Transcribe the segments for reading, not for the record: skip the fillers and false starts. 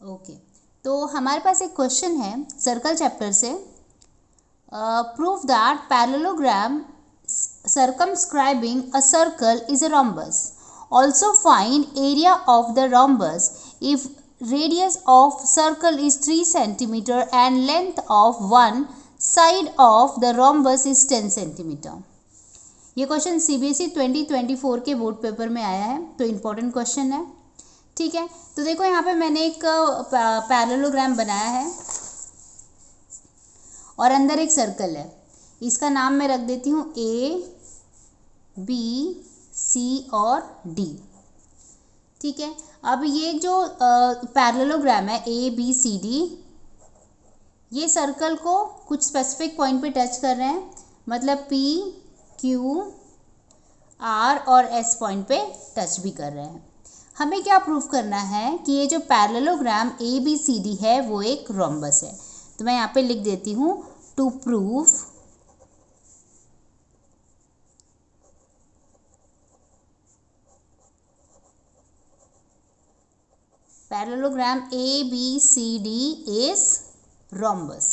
Okay, तो हमारे पास एक क्वेश्चन है सर्कल चैप्टर से। Prove that parallelogram circumscribing a circle is a rhombus. Also find area of the rhombus if radius of circle is 3 cm and length of one side of the rhombus is 10 cm. ये question CBSE 2024 के board paper में आया है, तो important question है। ठीक है, तो देखो यहाँ पे मैंने एक पैरेललोग्राम बनाया है और अंदर एक सर्कल है। इसका नाम मैं रख देती हूँ A, B, C और D। ठीक है, अब ये जो पैरेललोग्राम है ABCD, ये सर्कल को कुछ स्पेसिफिक पॉइंट पे टच कर रहे हैं, मतलब P, Q, R और S पॉइंट पे टच भी कर रहे हैं। हमें क्या प्रूफ करना है कि ये जो पैरेललोग्राम ABCD है वो एक रोम्बस है। तो मैं यहाँ पे लिख देती हूँ to prove parallelogram ABCD is rhombus।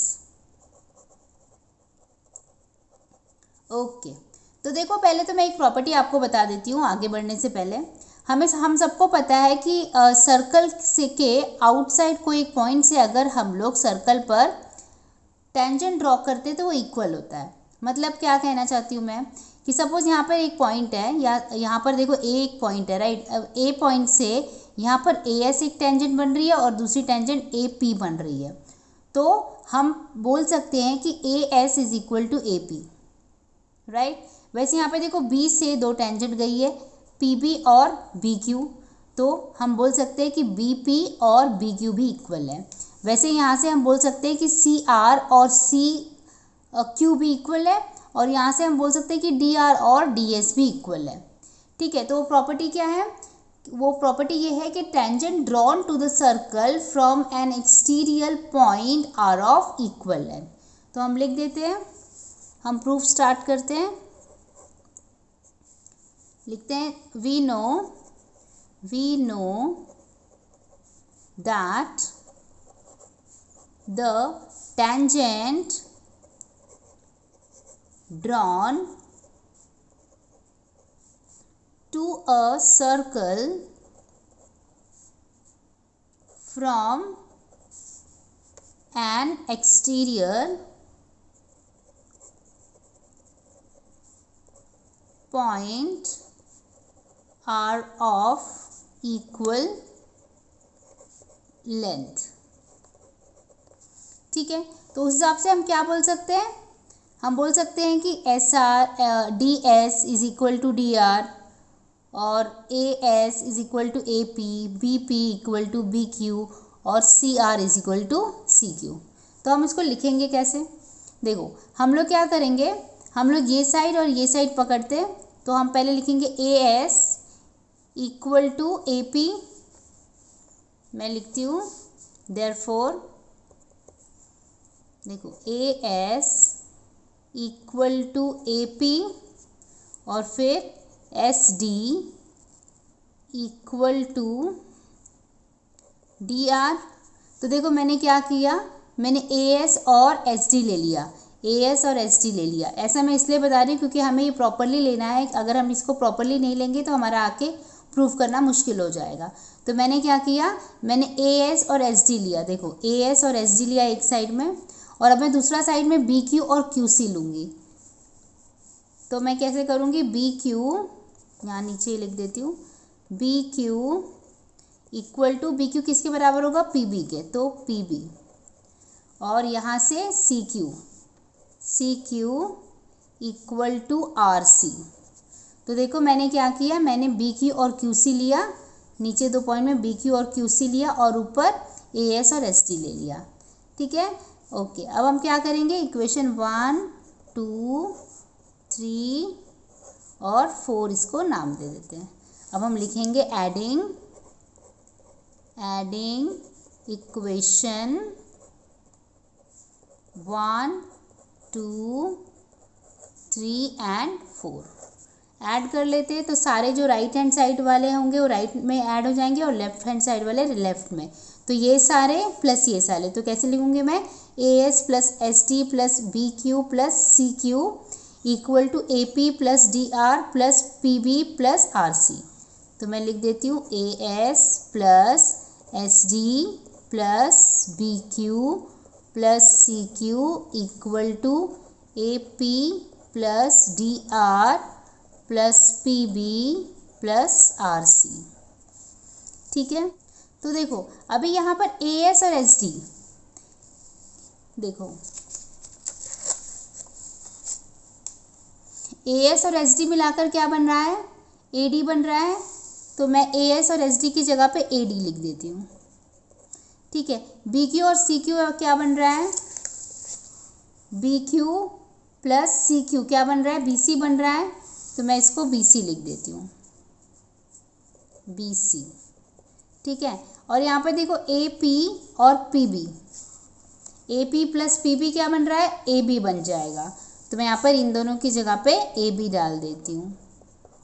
Okay, तो देखो पहले तो मैं एक प्रॉपर्टी आपको बता देती हूँ आगे बढ़ने से पहले। हम सबको पता है कि सर्कल से के आउटसाइड कोई एक पॉइंट से अगर हम लोग सर्कल पर टेंजेंट ड्रॉ करते तो वो इक्वल होता है। मतलब क्या कहना चाहती हूँ मैं कि सपोज यहाँ पर एक पॉइंट है, या यहाँ पर देखो A एक पॉइंट है, राइट। अब A पॉइंट से यहाँ पर AS एक टेंजेंट बन रही है और दूसरी टेंजेंट AP बन रही है, तो हम बोल सकते हैं कि AS is equal to AP, right. वैसे यहाँ पे देखो B से दो टेंजेंट गई है, PB और BQ, तो हम बोल सकते हैं कि BP और BQ भी इक्वल है। वैसे यहाँ से हम बोल सकते हैं कि CR और CQ भी इक्वल है, और यहाँ से हम बोल सकते हैं कि DR और DS भी इक्वल है। ठीक है, तो वो प्रॉपर्टी क्या है? वो प्रॉपर्टी ये है कि tangent drawn to the circle from an exterior point are of equal length. तो हम लिख देते हैं, हम प्रूफ स्टार्ट करते हैं। लिखते हैं we know that the tangent drawn to a circle from an exterior point are of equal length। ठीक है, तो उस हिसाब से हम क्या बोल सकते हैं? हम बोल सकते हैं कि DS is equal to DR और AS is equal to AP, BP equal to BQ और CR is equal to CQ। तो हम इसको लिखेंगे कैसे? देखो हम लोग क्या करेंगे, हम लोग ये साइड और ये साइड पकड़ते हैं, तो हम पहले लिखेंगे AS इक्वल टू AP। मैं लिखती हूँ देयरफॉर, देखो AS इक्वल टू AP और फिर SD इक्वल टू DR। तो देखो मैंने क्या किया, मैंने AS और SD ले लिया, AS और SD ले लिया। ऐसा मैं इसलिए बता रही हूँ क्योंकि हमें ये प्रॉपरली लेना है। अगर हम इसको प्रॉपरली नहीं लेंगे तो हमारा आके प्रूफ करना मुश्किल हो जाएगा। तो मैंने क्या किया, मैंने AS और SD लिया। देखो AS और SD लिया एक साइड में, और अब मैं दूसरा साइड में BQ और QC लूँगी। तो मैं कैसे करूँगी, BQ यहाँ नीचे लिख देती हूँ, BQ इक्वल टू, BQ किसके बराबर होगा? PB के, तो PB, और यहाँ से CQ इक्वल टू RC। तो देखो मैंने क्या किया, मैंने BQ और QC लिया, नीचे दो पॉइंट में BQ और QC लिया और ऊपर AS और SD ले लिया। ठीक है, ओके। अब हम क्या करेंगे, इक्वेशन 1, 2, 3 और 4 इसको नाम दे देते हैं। अब हम लिखेंगे एडिंग इक्वेशन 1, 2, 3 एंड 4। ऐड कर लेते हैं तो सारे जो राइट हैंड साइड वाले होंगे वो राइट में ऐड हो जाएंगे और लेफ्ट हैंड साइड वाले लेफ्ट में। तो ये सारे प्लस ये सारे, तो कैसे लिखूंगी मैं, A S plus S T plus B Q plus C Q equal to A P plus D R plus P B plus R C. तो मैं लिख देती हूँ A S plus S D plus B Q plus C Q equal to A P plus D R plus P B plus R C. ठीक है, तो देखो अभी यहाँ पर ए एस और एस डी, देखो ए एस और एस डी मिलाकर क्या बन रहा है, ए डी बन रहा है। तो मैं ए एस और एस डी की जगह पे ए डी लिख देती हूँ। ठीक है, बी क्यू और सी क्यू क्या बन रहा है, B Q plus C Q क्या बन रहा है, बी सी बन रहा है। तो मैं इसको बी सी लिख देती हूँ, बी सी। ठीक है, और यहाँ पे देखो ए पी और P B, A P plus P B क्या बन रहा है, ए बी बन जाएगा। तो मैं यहाँ पर इन दोनों की जगह पे ए बी डाल देती हूँ।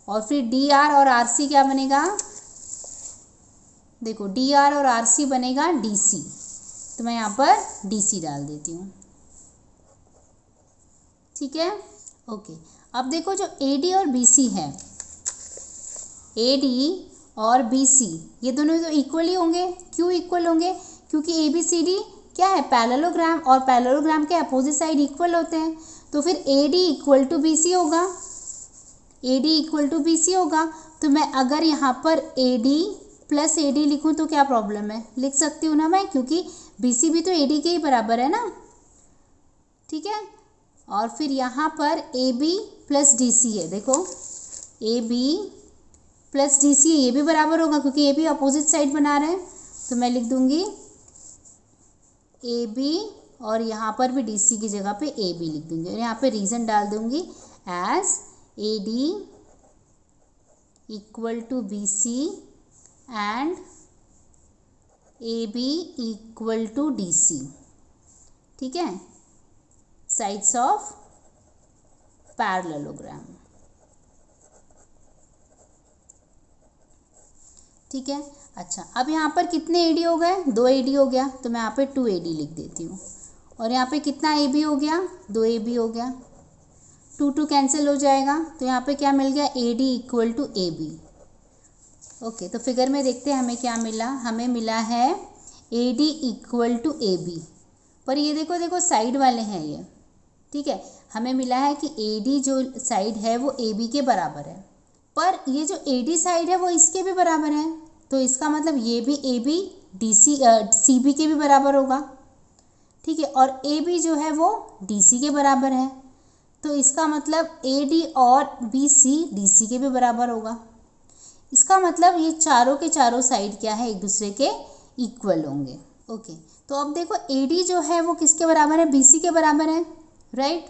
और फिर डी आर और आर सी क्या बनेगा, देखो डी आर और आर सी बनेगा डी सी। तो मैं यहाँ पर डी सी डाल देती हूँ। ठीक है, ओके। अब देखो जो ए डी और बी सी है, ए डी और बी सी ये दोनों तो इक्वल ही होंगे। क्यों इक्वल होंगे, क्योंकि ए बी सी डी क्या है, पैरेललोग्राम, और पैरेललोग्राम के अपोजिट साइड इक्वल होते हैं। तो फिर A D equal to B C होगा, A D equal to B C होगा। तो मैं अगर यहाँ पर A D plus A D लिखूँ तो क्या प्रॉब्लम है, लिख सकती हूँ ना मैं, क्योंकि बी सी भी तो ए डी के ही बराबर है ना। ठीक है, और फिर यहाँ पर A B plus D C है, देखो A B plus D C ये भी बराबर होगा क्योंकि ए बी अपोजिट साइड बना रहे हैं। तो मैं लिख दूंगी ए बी और यहाँ पर भी डी सी की जगह पे ए बी लिख दूंगी और यहाँ पे रीज़न डाल दूंगी as A D equal to B C and A B equal to D C. ठीक है, साइड्स ऑफ पैरेललोग्राम। ठीक है, अच्छा अब यहाँ पर कितने ए डी हो गए, 2 ए डी हो गया। तो मैं यहाँ पे 2 ए डी लिख देती हूँ। और यहाँ पे कितना ए बी हो गया, 2 ए बी हो गया, 2 कैंसिल हो जाएगा। तो यहाँ पे क्या मिल गया, A D equal to A B. Okay, तो फिगर में देखते हैं हमें क्या मिला। हमें मिला है A D equal to A B, पर ये देखो देखो साइड वाले हैं ये। ठीक है, हमें मिला है कि ए डी जो साइड है वो ए बी के बराबर है, पर ये जो ए डी साइड है वो इसके भी बराबर है। तो इसका मतलब ये भी A B D C C B के भी बराबर होगा। ठीक है, और ए बी जो है वो डी सी के बराबर है। तो इसका मतलब ए डी और बी सी डी सी के भी बराबर होगा। इसका मतलब ये चारों के चारों साइड क्या है, एक दूसरे के इक्वल होंगे। ओके, तो अब देखो ए डी जो है वो किसके बराबर है, बी सी के बराबर है, राइट।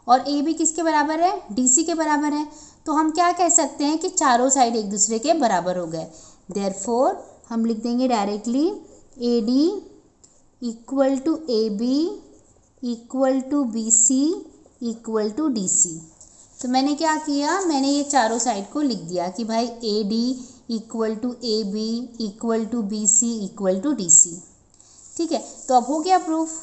और ए बी किसके बराबर है, डी सी के बराबर है। तो हम क्या कह सकते हैं कि चारों साइड एक दूसरे के बराबर हो गए। देयरफॉर हम लिख देंगे directly A D equal to A B equal to B C equal to D C. तो मैंने क्या किया, मैंने ये चारों साइड को लिख दिया कि भाई A D equal to A B equal to B C equal to D C. ठीक है, तो अब हो गया प्रूफ।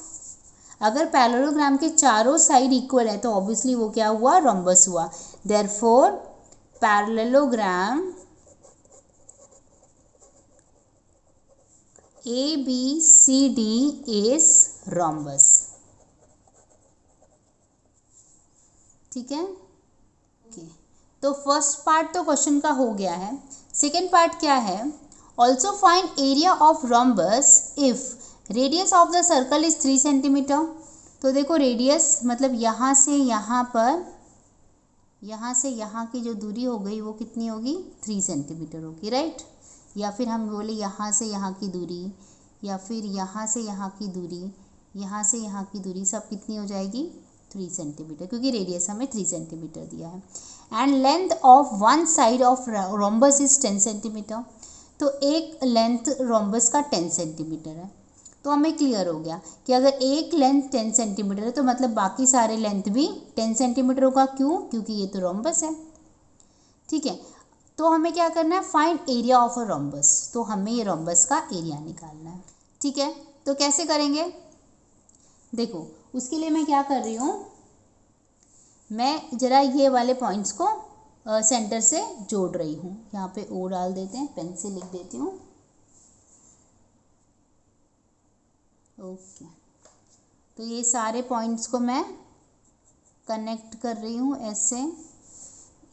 अगर पैरेललोग्राम के चारों साइड इक्वल है तो ऑब्वियसली वो क्या हुआ, रोम्बस हुआ। Therefore parallelogram A B C D is rhombus. ठीक है, ओके। तो फर्स्ट पार्ट तो क्वेश्चन का हो गया है। सेकेंड पार्ट क्या है, also find area of rhombus if radius of the circle is 3 centimetre. तो देखो रेडियस मतलब यहाँ से यहाँ पर, यहाँ से यहाँ की जो दूरी हो गई वो कितनी होगी, 3 सेंटीमीटर होगी, राइट। या फिर हम बोले यहाँ से यहाँ की दूरी, या फिर यहाँ से यहाँ की दूरी, यहाँ से यहाँ की दूरी सब कितनी हो जाएगी, 3 सेंटीमीटर, क्योंकि रेडियस हमें 3 सेंटीमीटर दिया है। And length of one side of rhombus is 10 centimetre. तो एक लेंथ रोम्बस का 10 सेंटीमीटर है। तो हमें क्लियर हो गया कि अगर एक लेंथ 10 सेंटीमीटर है तो मतलब बाकी सारे लेंथ भी 10 सेंटीमीटर होगा। क्यों, क्योंकि ये तो रोम्बस है। ठीक है, तो हमें क्या करना है, find area of a rhombus. तो हमें ये रोम्बस का एरिया निकालना है। ठीक है, तो कैसे करेंगे, देखो उसके लिए मैं क्या कर रही हूँ, मैं ज़रा ये वाले पॉइंट्स को सेंटर से जोड़ रही हूँ। यहाँ पे ओ डाल देते हैं, पेन से लिख देती हूँ। ओके, तो ये सारे पॉइंट्स को मैं कनेक्ट कर रही हूँ ऐसे।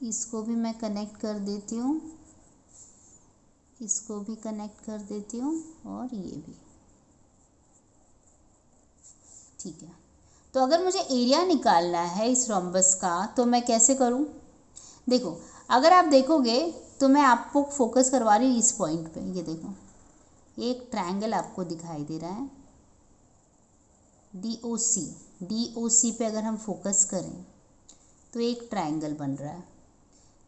इसको भी मैं कनेक्ट कर देती हूँ, इसको भी कनेक्ट कर देती हूँ, और ये भी। ठीक है, तो अगर मुझे एरिया निकालना है इस रोम्बस का तो मैं कैसे करूं, देखो अगर आप देखोगे तो मैं आपको फोकस करवा रही हूँ इस पॉइंट पे। ये देखो एक ट्रायंगल आपको दिखाई दे रहा है DOC पे अगर हम फोकस करें तो एक ट्रायंगल बन रहा है।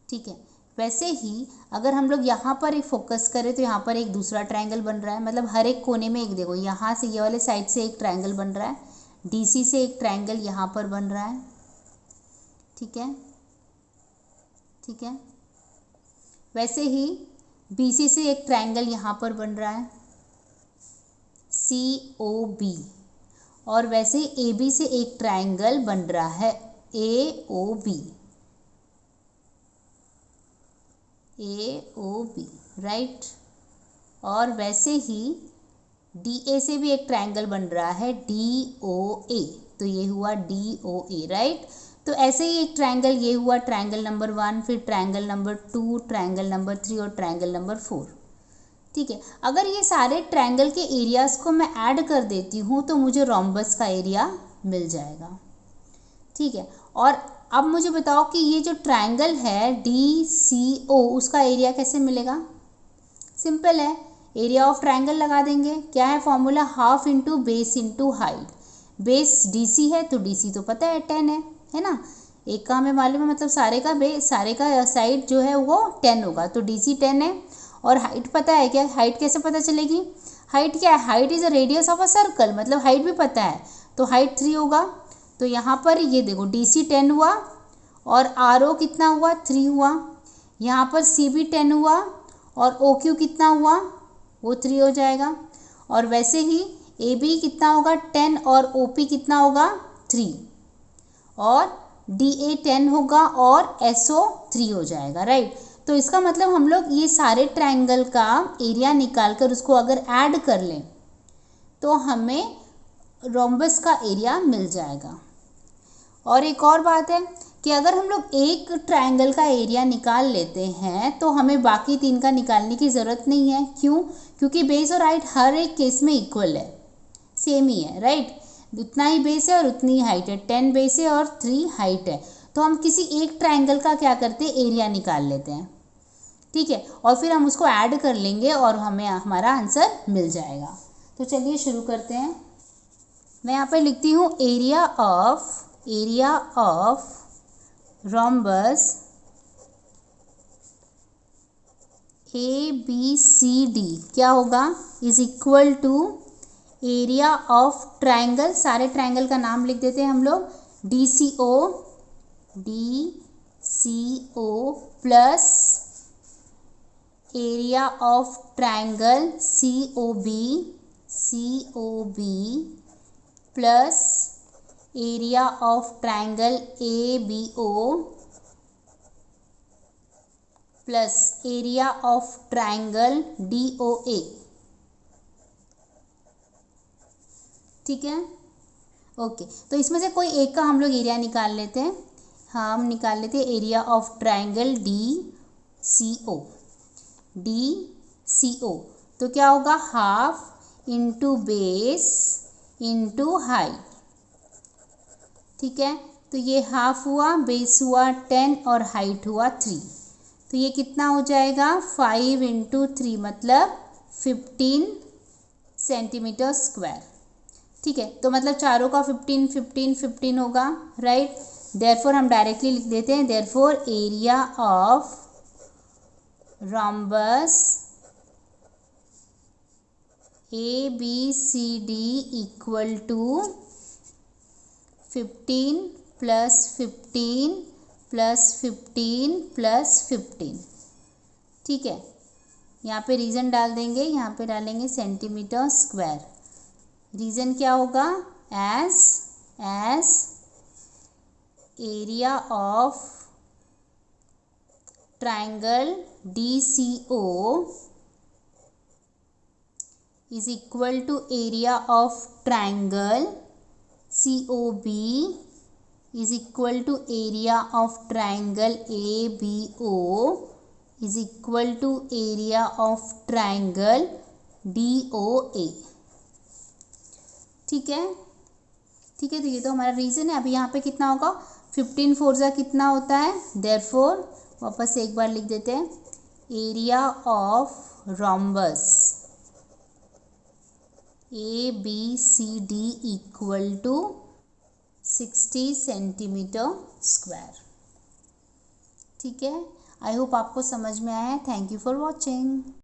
ठीक है, वैसे ही अगर हम लोग यहाँ पर एक फोकस करें तो यहाँ पर एक दूसरा ट्रायंगल बन रहा है। मतलब हर एक कोने में एक, देखो यहाँ से ये वाले साइड से एक ट्रायंगल बन रहा है, DC से एक ट्रायंगल यहाँ पर बन रहा है। ठीक है, ठीक है, वैसे ही BC से एक ट्रायंगल यहाँ पर बन रहा है COB, और वैसे ही AB से एक ट्रायंगल बन रहा है AOB, राइट। और वैसे ही DA से भी एक ट्रायंगल बन रहा है DOA, तो ये हुआ DOA, राइट। तो ऐसे ही एक ट्रायंगल ये हुआ ट्रायंगल नंबर 1, फिर ट्रायंगल नंबर 2, ट्रायंगल नंबर 3 और ट्रायंगल नंबर 4। ठीक है, अगर ये सारे ट्रायंगल के एरियाज को मैं ऐड कर देती हूँ तो मुझे रोम्बस का एरिया मिल जाएगा। ठीक है, और अब मुझे बताओ कि ये जो ट्रायंगल है DCO उसका एरिया कैसे मिलेगा। सिंपल है, एरिया ऑफ ट्रायंगल लगा देंगे। क्या है formula, half into base into height. Base DC है तो DC तो पता है 10 है ना। एक का हमें मालूम है, मतलब सारे का बेस, सारे का साइड जो है वो 10 होगा, तो DC 10 है। और हाइट पता है क्या, हाइट कैसे पता चलेगी, हाइट क्या है, height is a radius of a circle, मतलब हाइट भी पता है, तो हाइट 3 होगा। तो यहाँ पर ये देखो DC 10 हुआ और RO कितना हुआ, 3 हुआ। यहाँ पर CB 10 हुआ और OQ कितना हुआ, वो 3 हो जाएगा। और वैसे ही AB कितना होगा 10 और OP कितना होगा 3, और DA 10 होगा और SO 3 हो जाएगा, राइट। तो इसका मतलब हम लोग ये सारे ट्रायंगल का एरिया निकाल कर उसको अगर ऐड कर लें तो हमें रोम्बस का एरिया मिल जाएगा। और एक और बात है कि अगर हम लोग एक ट्रायंगल का एरिया निकाल लेते हैं तो हमें बाकी 3 का निकालने की ज़रूरत नहीं है। क्यों, क्योंकि बेस और हाइट हर एक केस में इक्वल है, सेम ही है, राइट। उतना ही बेस है और उतनी ही हाइट है, 10 बेस है और 3 हाइट है। तो हम किसी एक ट्रायंगल का क्या करते हैं, एरिया निकाल लेते हैं। ठीक है, और फिर हम उसको ऐड कर लेंगे और हमें हमारा आंसर मिल जाएगा। तो चलिए शुरू करते हैं। मैं यहाँ पर लिखती हूँ एरिया ऑफ रोम्बस ABCD क्या होगा, is equal to area of triangle, सारे ट्रायंगल का नाम लिख देते हैं हम लोग, DCO plus area of triangle COB plus area of triangle ABO plus area of triangle DOA। ठीक है, ओके। तो इसमें से कोई एक का हम लोग एरिया निकाल लेते हैं। हाँ, हम निकाल लेते हैं एरिया ऑफ ट्रायंगल DCO। तो क्या होगा, half into base into height. ठीक है, तो ये हाफ हुआ, बेस हुआ 10 और हाइट हुआ 3, तो ये कितना हो जाएगा 5 इंटू 3 मतलब 15 सेंटीमीटर स्क्वायर। ठीक है, तो मतलब चारों का 15 15 15 होगा, राइट। देयरफॉर हम डायरेक्टली लिख देते हैं, therefore area of rhombus ABCD equal to 15 + 15 +15 +15, ठीक है। यहाँ पे रीज़न डाल देंगे, यहाँ पे डालेंगे सेंटीमीटर स्क्वायर। रीज़न क्या होगा, as area of triangle DCO is equal to area of triangle COB is equal to area of triangle ABO is equal to area of triangle DOA, ठीक है, ठीक है। तो ये तो हमारा रीज़न है। अभी यहाँ पे कितना होगा, 15 4 जा कितना होता है, देयरफॉर वापस से एक बार लिख देते हैं, area of rhombus ABCD equal to 60 centimetre square, ठीक है। आई होप आपको समझ में आया है। Thank you for watching.